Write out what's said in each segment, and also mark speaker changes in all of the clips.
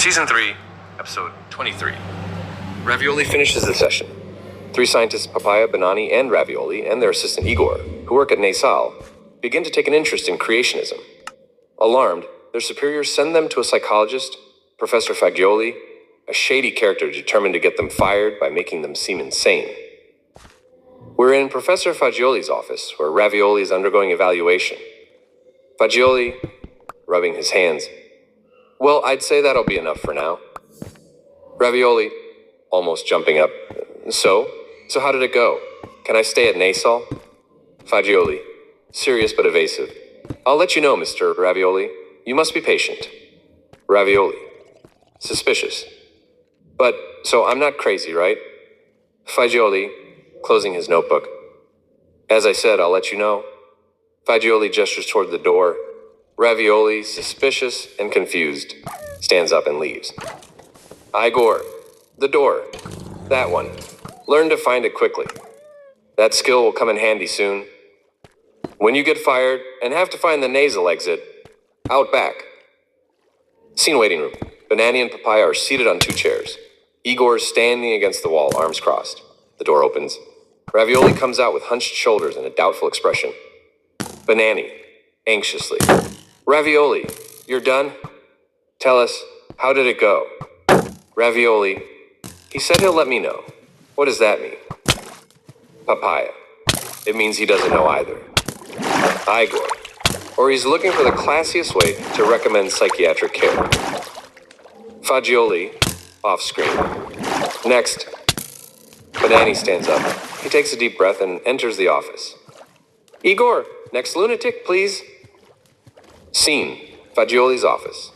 Speaker 1: Season 3, Episode 23. Ravioli finishes the session. Three scientists, Papaia, Banani, and Ravioli, and their assistant Igor, who work at Nasal, begin to take an interest in creationism. Alarmed, their superiors send them to a psychologist, Professor Fagioli, a shady character determined to get them fired by making them seem insane. We're in Professor Fagioli's office, where Ravioli is undergoing evaluation. Fagioli, rubbing his hands. Well, I'd say that'll be enough for now. Ravioli, almost jumping up. So how did it go? Can I stay at Nasal? Fagioli, serious but evasive. I'll let you know, Mr. Ravioli. You must be patient. Ravioli, suspicious. But, so I'm not crazy, right? Fagioli, closing his notebook. As I said, I'll let you know. Fagioli gestures toward the door. Ravioli, suspicious and confused, stands up and leaves. Igor, the door. That one. Learn to find it quickly. That skill will come in handy soon. When you get fired and have to find the nasal exit, out back. Scene waiting room. Banani and Papaia are seated on two chairs. Igor is standing against the wall, arms crossed. The door opens. Ravioli comes out with hunched shoulders and a doubtful expression. Banani, anxiously. Ravioli, you're done? Tell us, how did it go? Ravioli, he said he'll let me know. What does that mean? Papaia, it means he doesn't know either. Igor, or he's looking for the classiest way to recommend psychiatric care. Fagioli, off screen. Next. Banani stands up. He takes a deep breath and enters the office. Igor, next lunatic, please. Scene, Fagioli's office.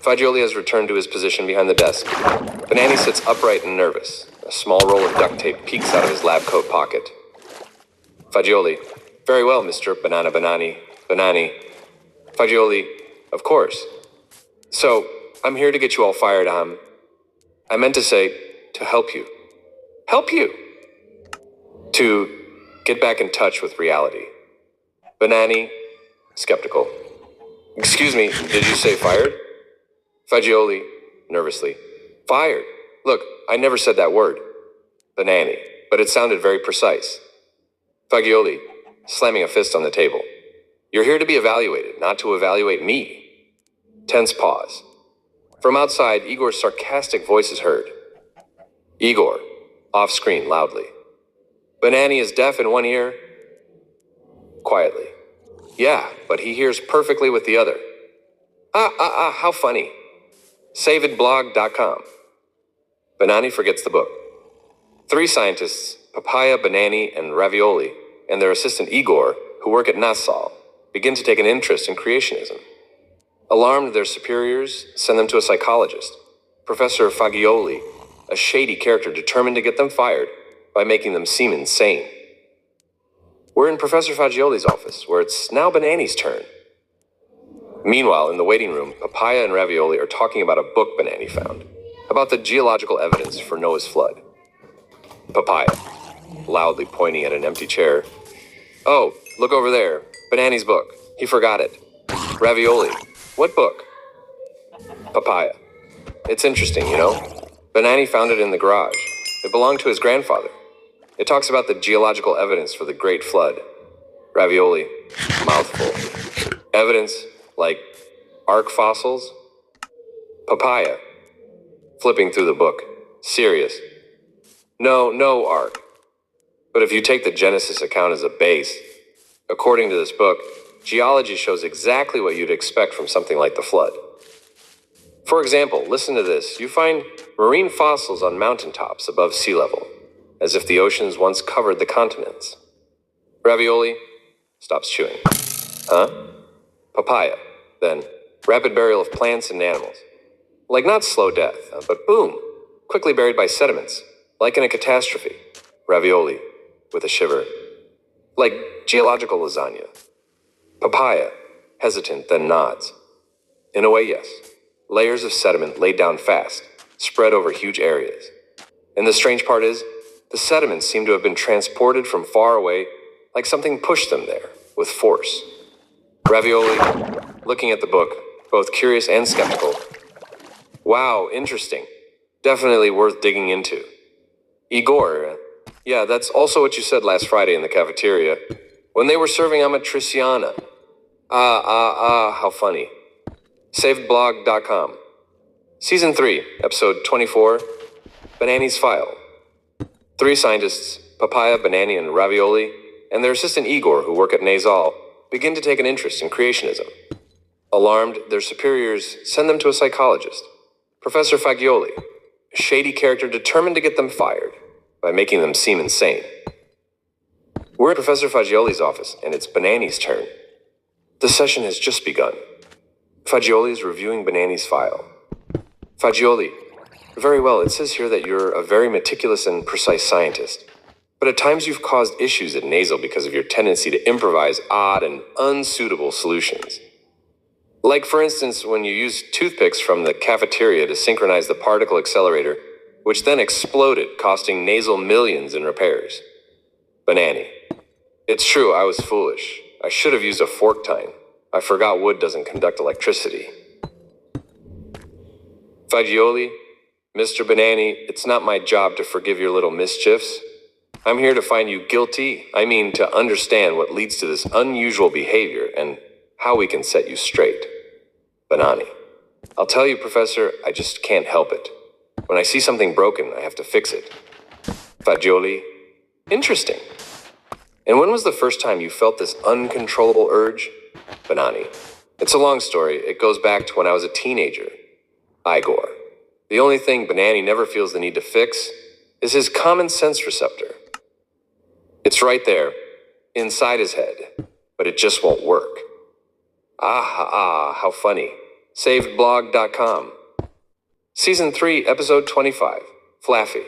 Speaker 1: Fagioli has returned to his position behind the desk. Banani sits upright and nervous. A small roll of duct tape peeks out of his lab coat pocket. Fagioli, very well, Mr. Banani. Fagioli, of course. So, I'm here to get you all fired. I meant to say, to help you. Help you! To get back in touch with reality. Banani, skeptical. Excuse me, did you say fired? Fagioli, nervously. Fired. Look, I never said that word. Banani, but it sounded very precise. Fagioli, slamming a fist on the table. You're here to be evaluated, not to evaluate me. Tense pause. From outside, Igor's sarcastic voice is heard. Igor, off screen, loudly. Banani is deaf in one ear. Quietly. Yeah, but he hears perfectly with the other. How funny. SaveItBlog.com. Banani forgets the book. Three scientists, Papaia, Banani, and Ravioli, and their assistant Igor, who work at Nasal, begin to take an interest in creationism. Alarmed, their superiors send them to a psychologist, Professor Fagioli, a shady character determined to get them fired by making them seem insane. We're in Professor Fagioli's office, where it's now Banani's turn. Meanwhile, in the waiting room, Papaia and Ravioli are talking about a book Banani found, about the geological evidence for Noah's flood. Papaia, loudly pointing at an empty chair. Oh, look over there, Banani's book. He forgot it. Ravioli, what book? Papaia, it's interesting, you know. Banani found it in the garage. It belonged to his grandfather. It talks about the geological evidence for the Great Flood. Ravioli, mouthful. Evidence, like ark fossils? Papaia, flipping through the book. Serious. No ark. But if you take the Genesis account as a base, according to this book, geology shows exactly what you'd expect from something like the flood. For example, listen to this. You find marine fossils on mountaintops above sea level, as if the oceans once covered the continents. Ravioli stops chewing. Huh? Papaia, then. Rapid burial of plants and animals. Like not slow death, but boom, quickly buried by sediments, like in a catastrophe. Ravioli, with a shiver. Like geological lasagna. Papaia, hesitant, then nods. In a way, yes. Layers of sediment laid down fast, spread over huge areas. And the strange part is, the sediments seem to have been transported from far away, like something pushed them there, with force. Ravioli, looking at the book, both curious and skeptical. Wow, interesting. Definitely worth digging into. Igor, yeah, that's also what you said last Friday in the cafeteria. When they were serving Amatriciana. How funny. Savedblog.com. Season 3, Episode 24, Banani's File. 3 scientists, Papaya, Banani, and Ravioli, and their assistant Igor, who work at Nasal, begin to take an interest in creationism. Alarmed, their superiors send them to a psychologist, Professor Fagioli, a shady character determined to get them fired by making them seem insane. We're at Professor Fagioli's office, and it's Banani's turn. The session has just begun. Fagioli is reviewing Banani's file. Fagioli, very well, it says here that you're a very meticulous and precise scientist. But at times you've caused issues at Nasal because of your tendency to improvise odd and unsuitable solutions. Like, for instance, when you used toothpicks from the cafeteria to synchronize the particle accelerator, which then exploded, costing Nasal millions in repairs. Banani. It's true, I was foolish. I should have used a fork tine. I forgot wood doesn't conduct electricity. Fagioli, Mr. Banani, it's not my job to forgive your little mischiefs. I'm here to find you guilty. I mean, to understand what leads to this unusual behavior and how we can set you straight. Banani. I'll tell you, Professor, I just can't help it. When I see something broken, I have to fix it. Fagioli. Interesting. And when was the first time you felt this uncontrollable urge? Banani. It's a long story. It goes back to when I was a teenager. Igor. The only thing Banani never feels the need to fix is his common sense receptor. It's right there, inside his head, but it just won't work. How funny. Savedblog.com. Season 3, Episode 25, Flaffy.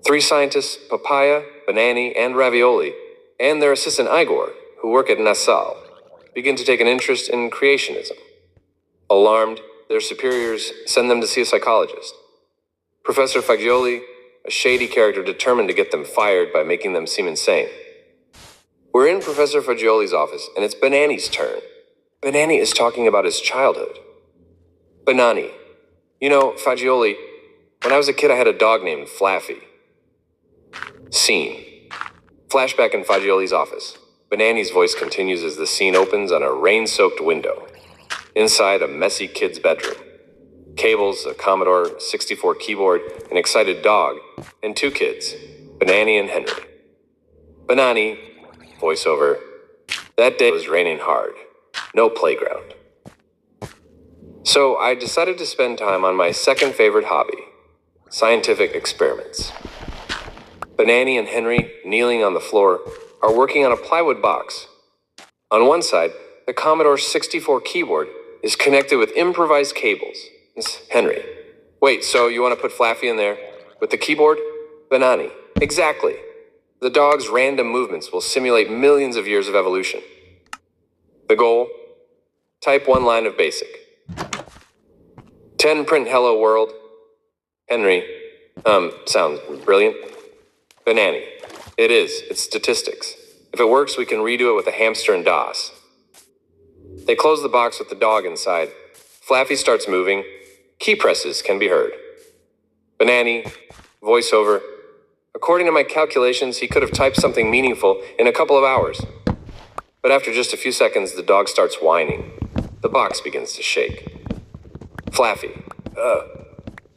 Speaker 1: 3 scientists, Papaya, Banani, and Ravioli, and their assistant Igor, who work at Nasal, begin to take an interest in creationism. Alarmed, their superiors send them to see a psychologist. Professor Fagioli, a shady character determined to get them fired by making them seem insane. We're in Professor Fagioli's office, and it's Banani's turn. Banani is talking about his childhood. Banani. You know, Fagioli, when I was a kid I had a dog named Flaffy. Scene. Flashback in Fagioli's office. Banani's voice continues as the scene opens on a rain-soaked window. Inside, a messy kid's bedroom. Cables, a Commodore 64 keyboard, an excited dog, and 2 kids, Banani and Henry. Banani, voiceover. That day was raining hard. No playground. So I decided to spend time on my second favorite hobby, scientific experiments. Banani and Henry, kneeling on the floor, are working on a plywood box. On one side, the Commodore 64 keyboard is connected with improvised cables. It's Henry. Wait, so you want to put Flaffy in there? With the keyboard? Banani. Exactly. The dog's random movements will simulate millions of years of evolution. The goal? Type 1 line of basic. 10 print hello world. Henry. Sounds brilliant. Banani. It is. It's statistics. If it works, we can redo it with a hamster and DOS. They close the box with the dog inside. Flaffy starts moving. Key presses can be heard. Banani. Voiceover. According to my calculations, he could have typed something meaningful in a couple of hours. But after just a few seconds, the dog starts whining. The box begins to shake. Flaffy.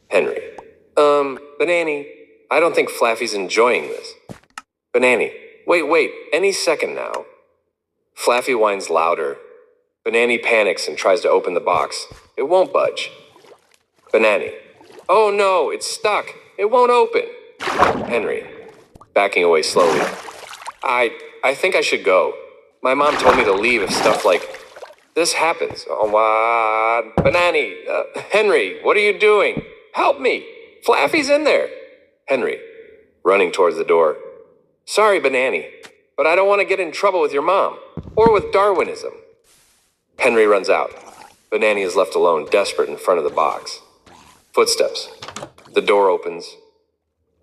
Speaker 1: Henry. Banani. I don't think Flaffy's enjoying this. Banani. Wait, any second now. Flaffy whines louder. Banani panics and tries to open the box. It won't budge. Banani. Oh no, it's stuck. It won't open. Henry. Backing away slowly. I think I should go. My mom told me to leave if stuff like this happens. Oh, Banani. Henry, what are you doing? Help me. Flaffy's in there. Henry, running towards the door. Sorry, Banani, but I don't want to get in trouble with your mom, or with Darwinism. Henry runs out. Banani is left alone, desperate in front of the box. Footsteps. The door opens.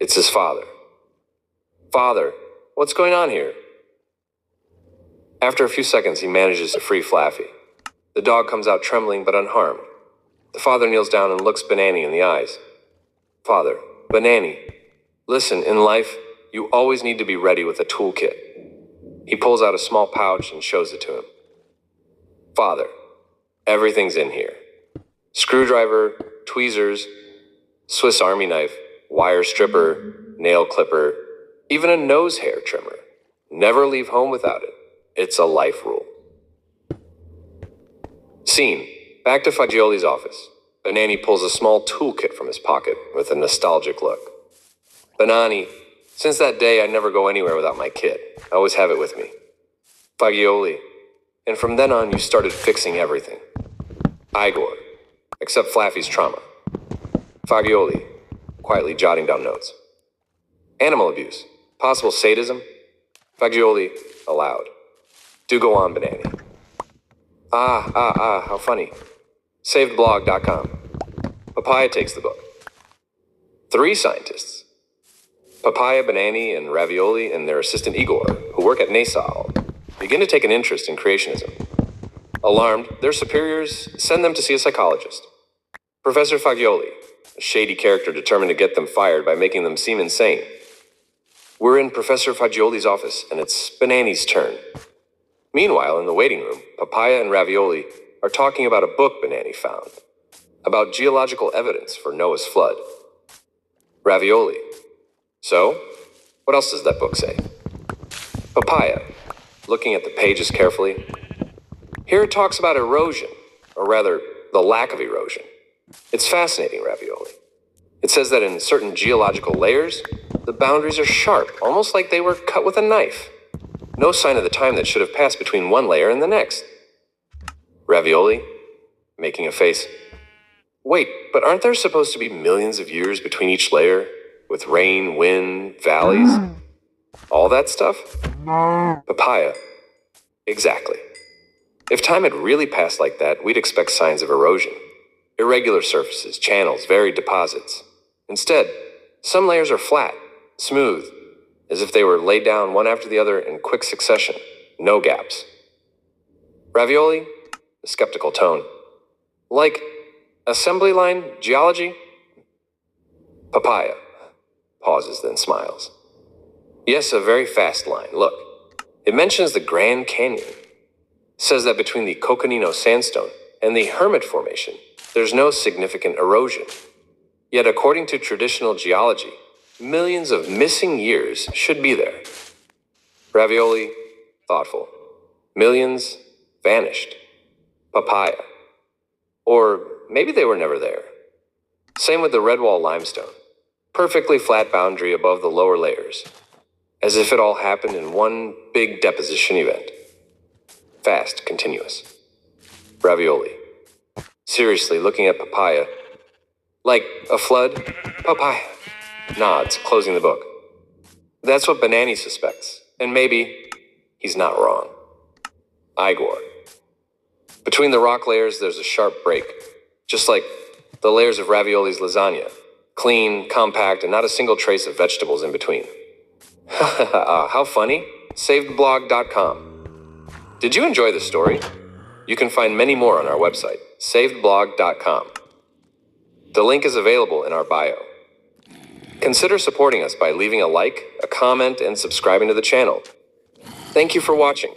Speaker 1: It's his father. Father, what's going on here? After a few seconds, he manages to free Flaffy. The dog comes out trembling but unharmed. The father kneels down and looks Banani in the eyes. Father, Banani, listen, in life, you always need to be ready with a toolkit. He pulls out a small pouch and shows it to him. Father, everything's in here. Screwdriver, tweezers, Swiss Army knife, wire stripper, nail clipper, even a nose hair trimmer. Never leave home without it. It's a life rule. Scene. Back to Fagioli's office. Banani pulls a small toolkit from his pocket with a nostalgic look. Banani, since that day I never go anywhere without my kit. I always have it with me. Fagioli. And from then on you started fixing everything. Igor. Except Flaffy's trauma. Fagioli. Quietly jotting down notes. Animal abuse. Possible sadism. Fagioli. Aloud. Do go on, Banani. How funny. SavedBlog.com. Papaia takes the book. 3 scientists. Papaia, Banani, and Ravioli and their assistant Igor, who work at NASA, begin to take an interest in creationism. Alarmed, their superiors send them to see a psychologist. Professor Fagioli, a shady character determined to get them fired by making them seem insane. We're in Professor Fagioli's office, and it's Banani's turn. Meanwhile, in the waiting room, Papaia and Ravioli are talking about a book Banani found, about geological evidence for Noah's flood. Ravioli. So, what else does that book say? Papaia, looking at the pages carefully. Here it talks about erosion, or rather, the lack of erosion. It's fascinating, Ravioli. It says that in certain geological layers, the boundaries are sharp, almost like they were cut with a knife. No sign of the time that should have passed between one layer and the next. Ravioli, making a face. Wait, but aren't there supposed to be millions of years between each layer, with rain, wind, valleys, all that stuff? Papaia. Exactly. If time had really passed like that, we'd expect signs of erosion. Irregular surfaces, channels, varied deposits. Instead, some layers are flat, smooth, as if they were laid down one after the other in quick succession, no gaps. Ravioli, a skeptical tone. Like assembly line geology? Papaia, pauses then smiles. Yes, a very fast line. Look, it mentions the Grand Canyon. Says that between the Coconino Sandstone and the Hermit Formation, there's no significant erosion. Yet according to traditional geology, millions of missing years should be there. Ravioli, thoughtful. Millions vanished. Papaia. Or maybe they were never there. Same with the Redwall limestone. Perfectly flat boundary above the lower layers. As if it all happened in one big deposition event. Fast, continuous. Ravioli. Seriously, looking at Papaia. Like a flood? Papaia. Nods, closing the book. That's what Banani suspects. And maybe he's not wrong. Igor. Between the rock layers, there's a sharp break. Just like the layers of Ravioli's lasagna. Clean, compact, and not a single trace of vegetables in between. How funny. SavedBlog.com. Did you enjoy the story? You can find many more on our website, SavedBlog.com. The link is available in our bio. Consider supporting us by leaving a like, a comment, and subscribing to the channel. Thank you for watching.